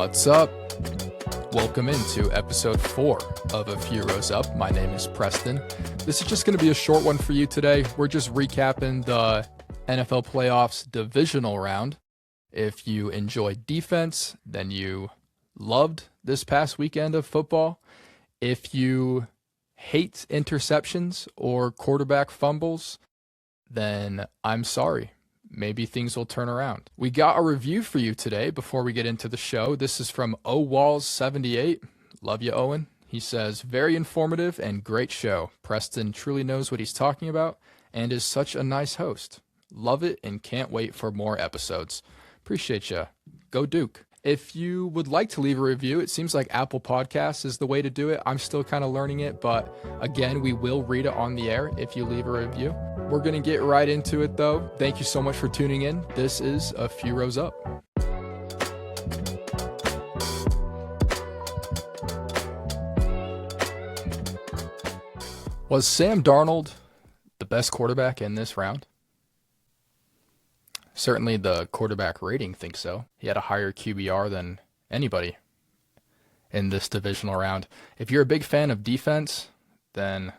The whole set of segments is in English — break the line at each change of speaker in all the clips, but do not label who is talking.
What's up? Welcome into episode 4 of A Few Rows Up. My name is Preston. This is just going to be a short one for you today. We're just recapping the NFL playoffs divisional round. If you enjoyed defense, then you loved this past weekend of football. If you hate interceptions or quarterback fumbles, then I'm sorry. Maybe things will turn around. We got a review for you today before we get into the show. This is from OWalls78. Love you, Owen. He says, very informative and great show. Preston truly knows what he's talking about and is such a nice host. Love it and can't wait for more episodes. Appreciate you. Go Duke. If you would like to leave a review, it seems like Apple Podcasts is the way to do it. I'm still kind of learning it, but again, we will read it on the air if you leave a review. We're going to get right into it, though. Thank you so much for tuning in. This is A Few Rows Up. Was Sam Darnold the best quarterback in this round? Certainly the quarterback rating thinks so. He had a higher QBR than anybody in this divisional round. If you're a big fan of defense, then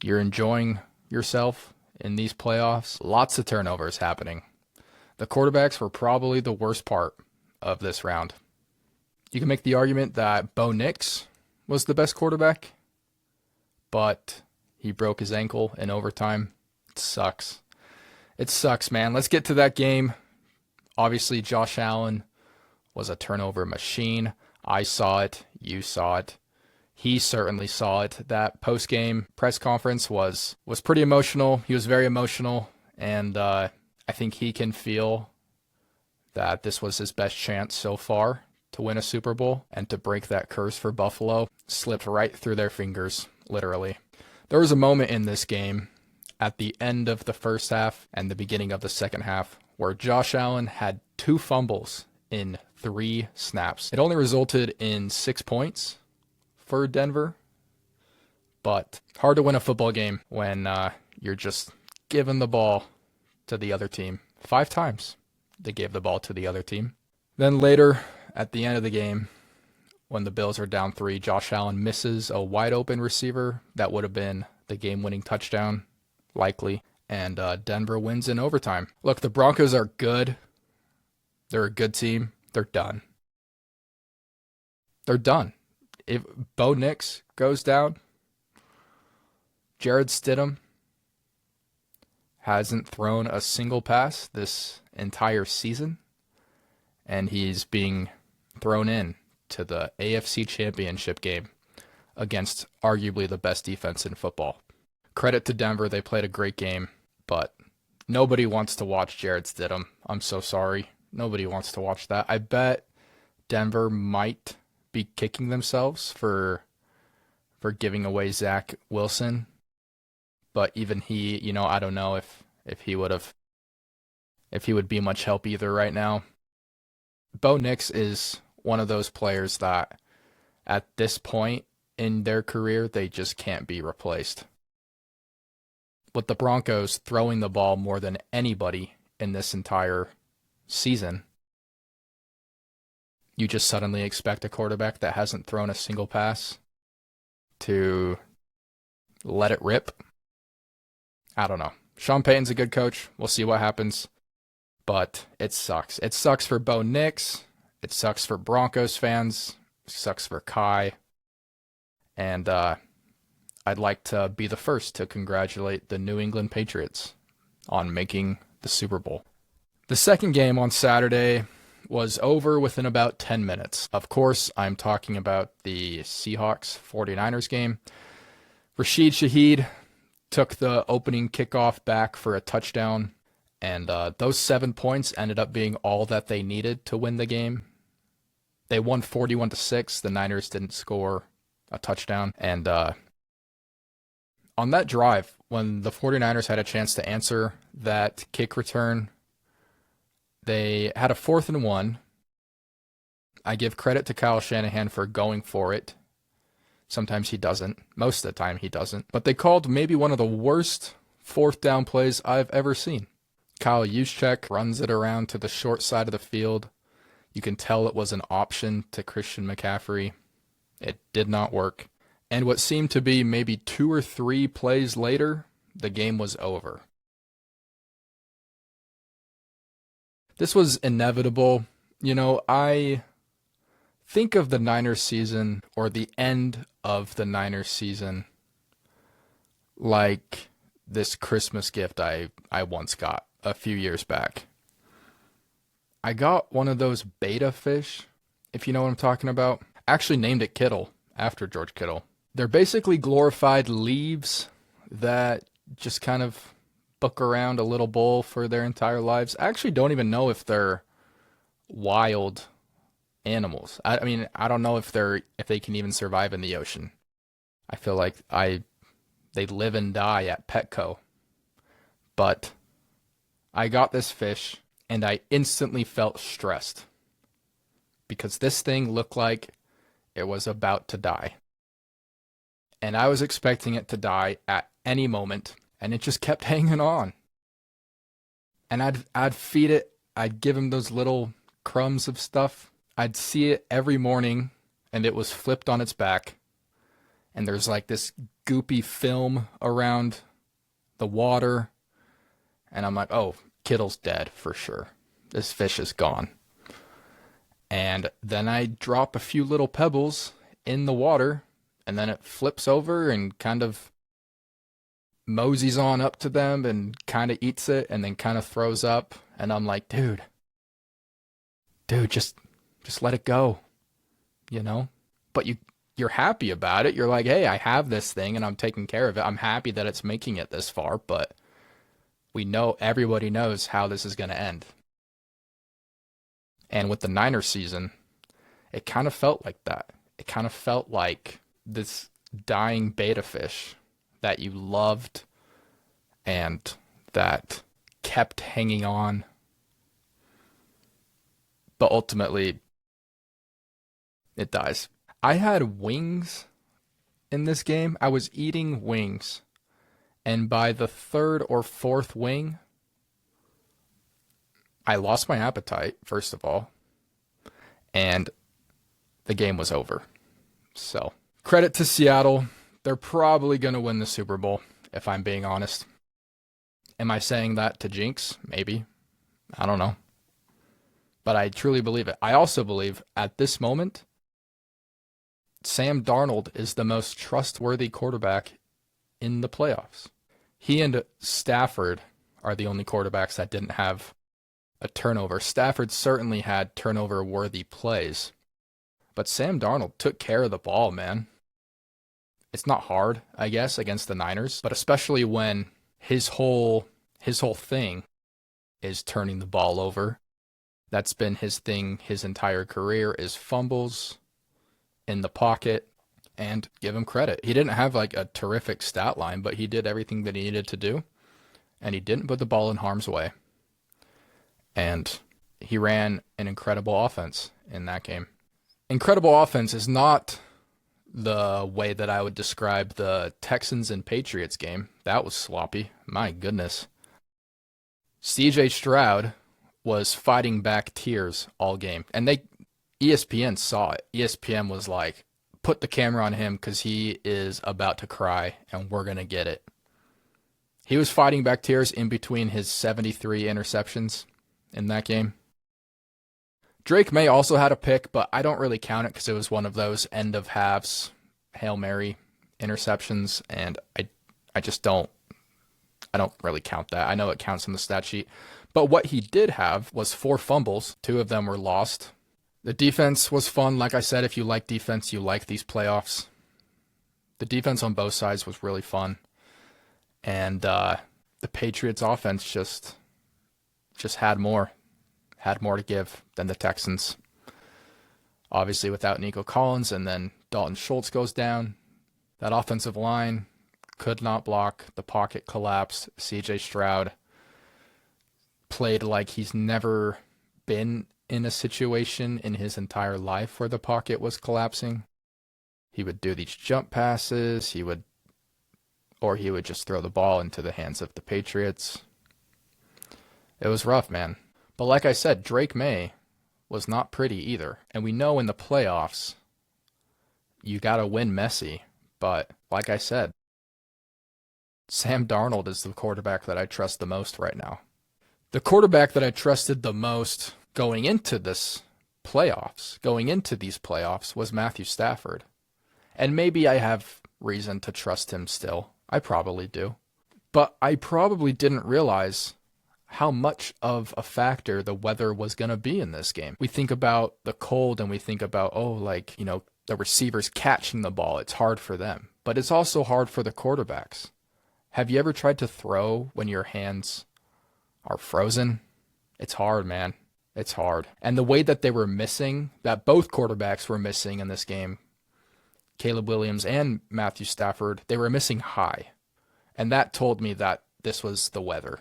you're enjoying yourself in these playoffs. Lots of turnovers happening. The quarterbacks were probably the worst part of this round. You can make the argument that Bo Nix was the best quarterback, but he broke his ankle in overtime. It sucks. It sucks, man. Let's get to that game. Obviously, Josh Allen was a turnover machine. I saw it. You saw it. He certainly saw it. That post-game press conference was pretty emotional. He was very emotional, and I think he can feel that this was his best chance so far to win a Super Bowl and to break that curse for Buffalo. Slipped right through their fingers, literally. There was a moment in this game at the end of the first half and the beginning of the second half where Josh Allen had 2 fumbles in 3 snaps. It only resulted in 6 points for Denver, but hard to win a football game when you're just giving the ball to the other team. 5 times they gave the ball to the other team. Then later, at the end of the game, when the Bills are down 3, Josh Allen misses a wide open receiver that would have been the game-winning touchdown, likely, and Denver wins in overtime. Look, the Broncos are good. They're a good team. They're done. They're done. If Bo Nix goes down, Jared Stidham hasn't thrown a single pass this entire season, and he's being thrown in to the AFC Championship game against arguably the best defense in football. Credit to Denver, they played a great game, but nobody wants to watch Jared Stidham. I'm so sorry. Nobody wants to watch that. I bet Denver might be kicking themselves for giving away Zach Wilson, but even he, I don't know if he would be much help either right now. Bo Nix is one of those players that at this point in their career, they just can't be replaced. With the Broncos throwing the ball more than anybody in this entire season, you just suddenly expect a quarterback that hasn't thrown a single pass to let it rip. I don't know. Sean Payton's a good coach. We'll see what happens. But it sucks. It sucks for Bo Nix. It sucks for Broncos fans. It sucks for Kai. And I'd like to be the first to congratulate the New England Patriots on making the Super Bowl. The second game on Saturday was over within about 10 minutes. Of course, I'm talking about the Seahawks 49ers game. Rashid Shaheed took the opening kickoff back for a touchdown, and those 7 points ended up being all that they needed to win the game. They won 41-6. The Niners didn't score a touchdown, and on that drive, when the 49ers had a chance to answer that kick return, they had a 4th and 1. I give credit to Kyle Shanahan for going for it. Sometimes he doesn't. Most of the time he doesn't. But they called maybe one of the worst 4th down plays I've ever seen. Kyle Juszczyk runs it around to the short side of the field, You can tell it was an option to Christian McCaffrey. It did not work. And what seemed to be maybe 2 or 3 plays later, the game was over. This was inevitable. I think of the Niners season or the end of the Niners season like this Christmas gift I once got a few years back. I got one of those beta fish, if you know what I'm talking about. I actually named it Kittle after George Kittle. They're basically glorified leaves that just kind of book around a little bowl for their entire lives. I actually don't even know if they're wild animals. I mean, I don't know if they can even survive in the ocean. I feel like they live and die at Petco. But I got this fish and I instantly felt stressed because this thing looked like it was about to die. And I was expecting it to die at any moment, and it just kept hanging on. And I'd feed it, I'd give him those little crumbs of stuff. I'd see it every morning, and it was flipped on its back. And there's like this goopy film around the water. And I'm like, oh, Kittle's dead for sure. This fish is gone. And then I drop a few little pebbles in the water, and then it flips over and kind of moseys on up to them and kind of eats it and then kind of throws up. And I'm like, dude, just let it go, But you're happy about it. You're like, hey, I have this thing and I'm taking care of it. I'm happy that it's making it this far, but everybody knows how this is going to end. And with the Niners season, it kind of felt like that. It kind of felt like this dying beta fish that you loved and that kept hanging on. But ultimately, it dies. I had wings in this game. I was eating wings. And by the 3rd or 4th wing, I lost my appetite, first of all. And the game was over. So, credit to Seattle. They're probably going to win the Super Bowl, if I'm being honest. Am I saying that to jinx? Maybe. I don't know. But I truly believe it. I also believe, at this moment, Sam Darnold is the most trustworthy quarterback in the playoffs. He and Stafford are the only quarterbacks that didn't have a turnover. Stafford certainly had turnover-worthy plays. But Sam Darnold took care of the ball, man. It's not hard, I guess, against the Niners, but especially when his whole thing is turning the ball over. That's been his thing his entire career, is fumbles in the pocket. And give him credit. He didn't have like a terrific stat line, but he did everything that he needed to do. And he didn't put the ball in harm's way. And he ran an incredible offense in that game. Incredible offense is not the way that I would describe the Texans and Patriots game. That was sloppy. My goodness. CJ Stroud was fighting back tears all game. And ESPN saw it. ESPN was like, put the camera on him because he is about to cry and we're going to get it. He was fighting back tears in between his 73 interceptions in that game. Drake May also had a pick, but I don't really count it because it was one of those end of halves Hail Mary interceptions, and I just don't really count that. I know it counts on the stat sheet. But what he did have was 4 fumbles. 2 of them were lost. The defense was fun. Like I said, if you like defense, you like these playoffs. The defense on both sides was really fun. And the Patriots offense just had more to give than the Texans. Obviously without Nico Collins, and then Dalton Schultz goes down. That offensive line could not block. The pocket collapsed. CJ Stroud played like he's never been in a situation in his entire life where the pocket was collapsing. He would do these jump passes, he would just throw the ball into the hands of the Patriots. It was rough, man. But like I said, Drake May was not pretty either. And we know in the playoffs, you got to win messy. But like I said, Sam Darnold is the quarterback that I trust the most right now. The quarterback that I trusted the most going into these playoffs, was Matthew Stafford. And maybe I have reason to trust him still. I probably do. But I probably didn't realize how much of a factor the weather was going to be in this game. We think about the cold and we think about, the receivers catching the ball. It's hard for them. But it's also hard for the quarterbacks. Have you ever tried to throw when your hands are frozen? It's hard, man. It's hard. And the way that that both quarterbacks were missing in this game, Caleb Williams and Matthew Stafford, they were missing high. And that told me that this was the weather,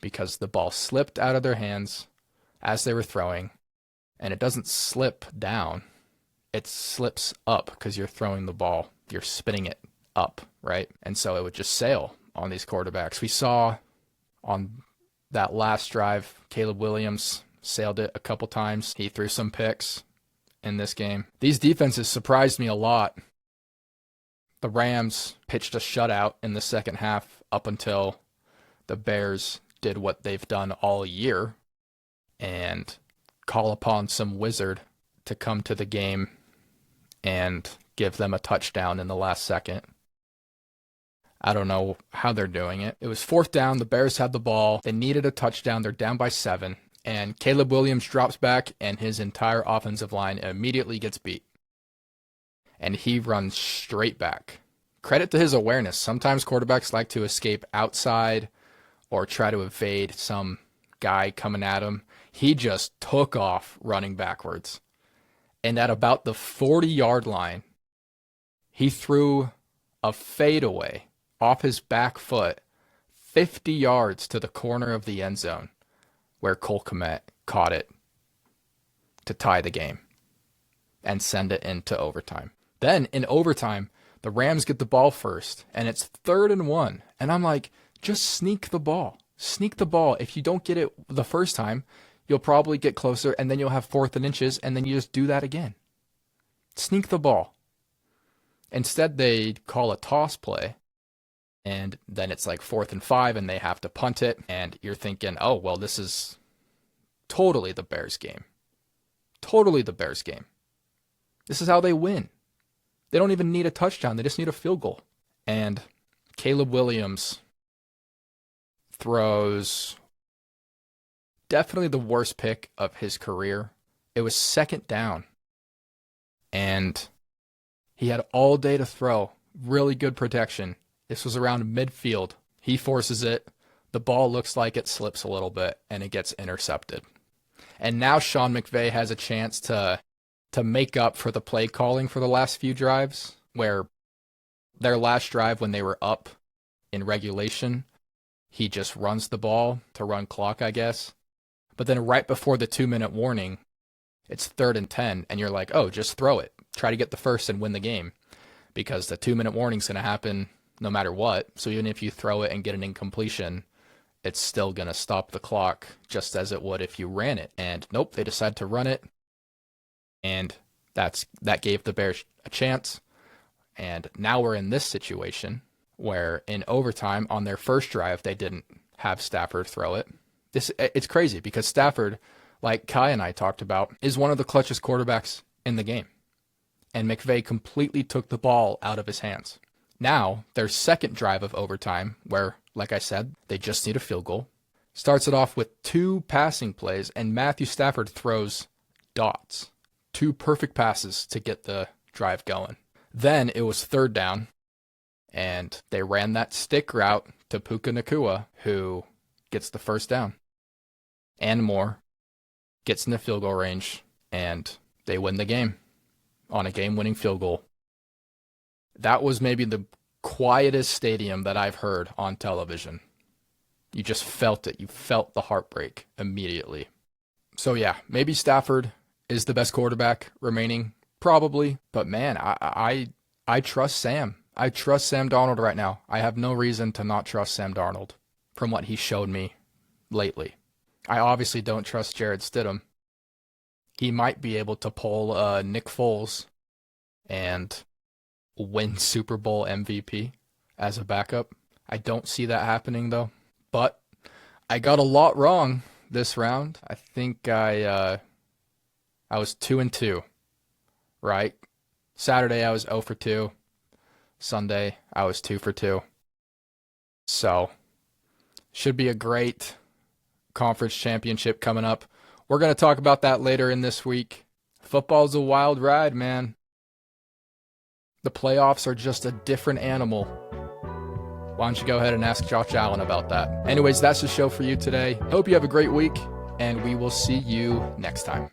because the ball slipped out of their hands as they were throwing, and it doesn't slip down. It slips up because you're throwing the ball. You're spinning it up, right? And so it would just sail on these quarterbacks. We saw on that last drive, Caleb Williams sailed it a couple times. He threw some picks in this game. These defenses surprised me a lot. The Rams pitched a shutout in the second half up until the Bears did what they've done all year and call upon some wizard to come to the game and give them a touchdown in the last second. I don't know how they're doing it. It was fourth down. The Bears had the ball. They needed a touchdown. They're down by 7. And Caleb Williams drops back, and his entire offensive line immediately gets beat. And he runs straight back. Credit to his awareness. Sometimes quarterbacks like to escape outside or try to evade some guy coming at him. He just took off running backwards. And at about the 40-yard line, he threw a fadeaway off his back foot 50 yards to the corner of the end zone, where Cole Kmet caught it to tie the game and send it into overtime. Then in overtime, the Rams get the ball first, and it's 3rd and 1. And I'm like, just sneak the ball. Sneak the ball. If you don't get it the first time, you'll probably get closer, and then you'll have 4th and inches, and then you just do that again. Sneak the ball. Instead, they call a toss play, and then it's like 4th and 5, and they have to punt it, and you're thinking, oh, well, this is totally the Bears game. Totally the Bears game. This is how they win. They don't even need a touchdown. They just need a field goal. And Caleb Williams throws definitely the worst pick of his career. It was 2nd down, and he had all day to throw. Really good protection. This was around midfield. He forces it. The ball looks like it slips a little bit, and it gets intercepted. And now Sean McVay has a chance to make up for the play calling for the last few drives, where their last drive when they were up in regulation, he just runs the ball to run clock, I guess. But then right before the 2-minute warning, it's 3rd and 10, and you're like, oh, just throw it. Try to get the first and win the game, because the 2-minute warning's going to happen no matter what. So even if you throw it and get an incompletion, it's still going to stop the clock just as it would if you ran it. And nope, they decided to run it, and that gave the Bears a chance. And now we're in this situation where in overtime on their first drive, they didn't have Stafford throw it. It's crazy because Stafford, like Kai and I talked about, is one of the clutchest quarterbacks in the game. And McVay completely took the ball out of his hands. Now, their second drive of overtime, where, like I said, they just need a field goal, starts it off with 2 passing plays, and Matthew Stafford throws dots. 2 perfect passes to get the drive going. Then it was 3rd down, and they ran that stick route to Puka Nacua, who gets the first down. And more, gets in the field goal range, and they win the game on a game-winning field goal. That was maybe the quietest stadium that I've heard on television. You just felt it. You felt the heartbreak immediately. So yeah, maybe Stafford is the best quarterback remaining, probably. But man, I trust Sam. I trust Sam Darnold right now. I have no reason to not trust Sam Darnold from what he showed me lately. I obviously don't trust Jared Stidham. he might be able to pull Nick Foles and win Super Bowl MVP as a backup. I don't see that happening though. But I got a lot wrong this round. I think I was 2-2, right? Saturday I was 0 for 2. Sunday I was 2 for 2. So, should be a great conference championship coming up. We're going to talk about that later in this week. Football's a wild ride, man. The playoffs are just a different animal. Why don't you go ahead and ask Josh Allen about that? Anyways, that's the show for you today. Hope you have a great week, and we will see you next time.